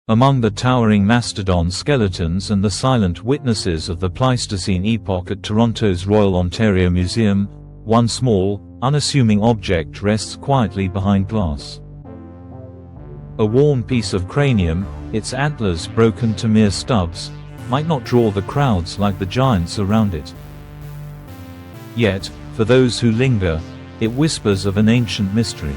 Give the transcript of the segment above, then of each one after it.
Among the towering mastodon skeletons and the silent witnesses of the Pleistocene epoch at Toronto's Royal Ontario Museum, one small, unassuming object rests quietly behind glass. A worn piece of cranium, its antlers broken to mere stubs, might not draw the crowds like the giants around it. Yet, for those who linger, it whispers of an ancient mystery.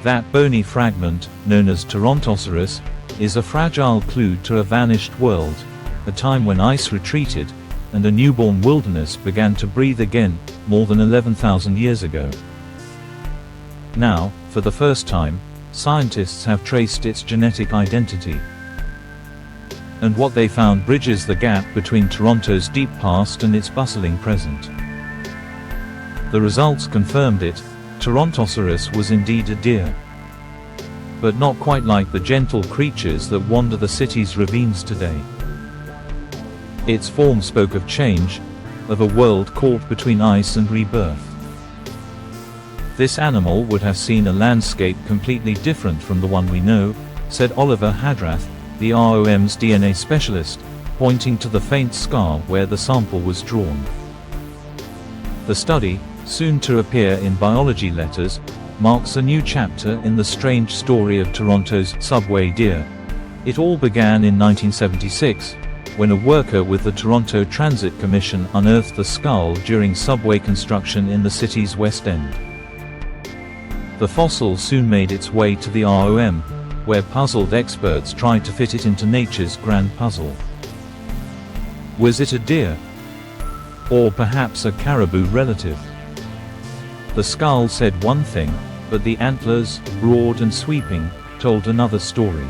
That bony fragment, known as Torontoceros, is a fragile clue to a vanished world, a time when ice retreated, and a newborn wilderness began to breathe again, more than 11,000 years ago. Now, for the first time, scientists have traced its genetic identity. And what they found bridges the gap between Toronto's deep past and its bustling present. The results confirmed it. Torontoceros was indeed a deer. But not quite like the gentle creatures that wander the city's ravines today. Its form spoke of change, of a world caught between ice and rebirth. This animal would have seen a landscape completely different from the one we know, said Oliver Hadrath, the ROM's DNA specialist, pointing to the faint scar where the sample was drawn. The study, soon to appear in biology letters, marks a new chapter in the strange story of Toronto's subway deer. It all began in 1976, when a worker with the Toronto Transit Commission unearthed the skull during subway construction in the city's West End. The fossil soon made its way to the ROM, where puzzled experts tried to fit it into nature's grand puzzle. Was it a deer? Or perhaps a caribou relative? The skull said one thing, but the antlers, broad and sweeping, told another story.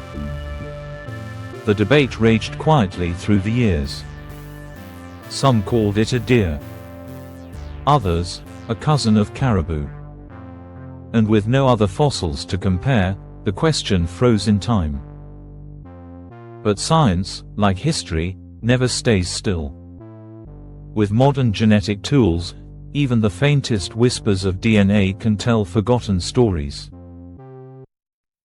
The debate raged quietly through the years. Some called it a deer. Others, a cousin of caribou. And with no other fossils to compare, the question froze in time. But science, like history, never stays still. With modern genetic tools, even the faintest whispers of DNA can tell forgotten stories.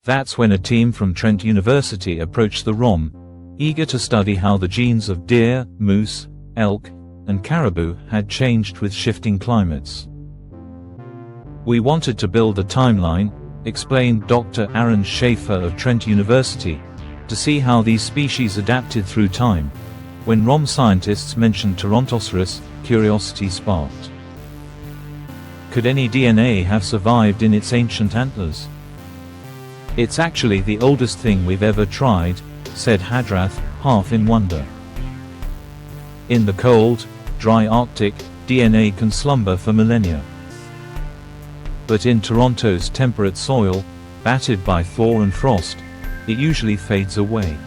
That's when a team from Trent University approached the ROM, eager to study how the genes of deer, moose, elk, and caribou had changed with shifting climates. We wanted to build a timeline, explained Dr. Aaron Schaefer of Trent University, to see how these species adapted through time. When ROM scientists mentioned Torontoceros, curiosity sparked. Could any DNA have survived in its ancient antlers? It's actually the oldest thing we've ever tried, said Hadrath, half in wonder. In the cold, dry Arctic, DNA can slumber for millennia. But in Toronto's temperate soil, battered by thaw and frost, it usually fades away.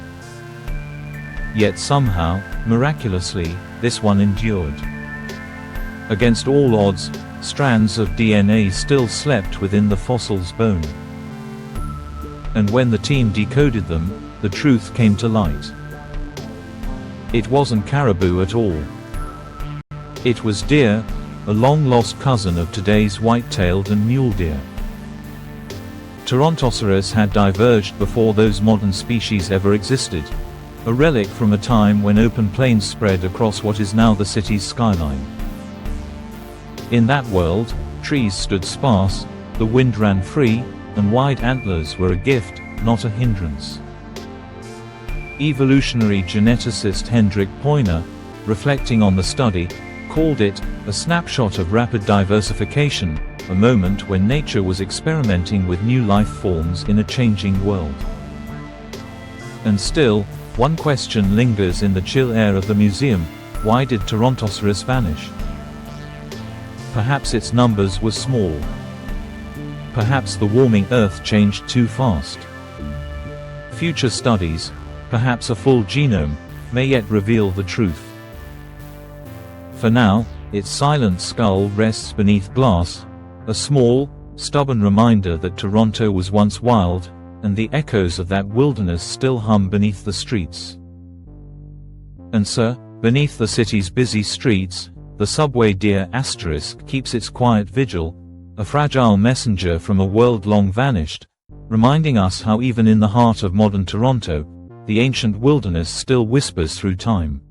Yet somehow, miraculously, this one endured. Against all odds, strands of DNA still slept within the fossil's bone. And when the team decoded them, the truth came to light. It wasn't caribou at all. It was deer, a long-lost cousin of today's white-tailed and mule deer. Torontoceros had diverged before those modern species ever existed, a relic from a time when open plains spread across what is now the city's skyline. In that world, trees stood sparse, the wind ran free, and wide antlers were a gift, not a hindrance. Evolutionary geneticist Hendrik Poyner, reflecting on the study, called it a snapshot of rapid diversification, a moment when nature was experimenting with new life forms in a changing world. And still, one question lingers in the chill air of the museum: why did Torontoceros vanish? Perhaps its numbers were small. Perhaps the warming Earth changed too fast. Future studies, perhaps a full genome, may yet reveal the truth. For now, its silent skull rests beneath glass, a small, stubborn reminder that Toronto was once wild, and the echoes of that wilderness still hum beneath the streets. And so, beneath the city's busy streets, the subway deer asterisk keeps its quiet vigil, a fragile messenger from a world long vanished, reminding us how even in the heart of modern Toronto, the ancient wilderness still whispers through time.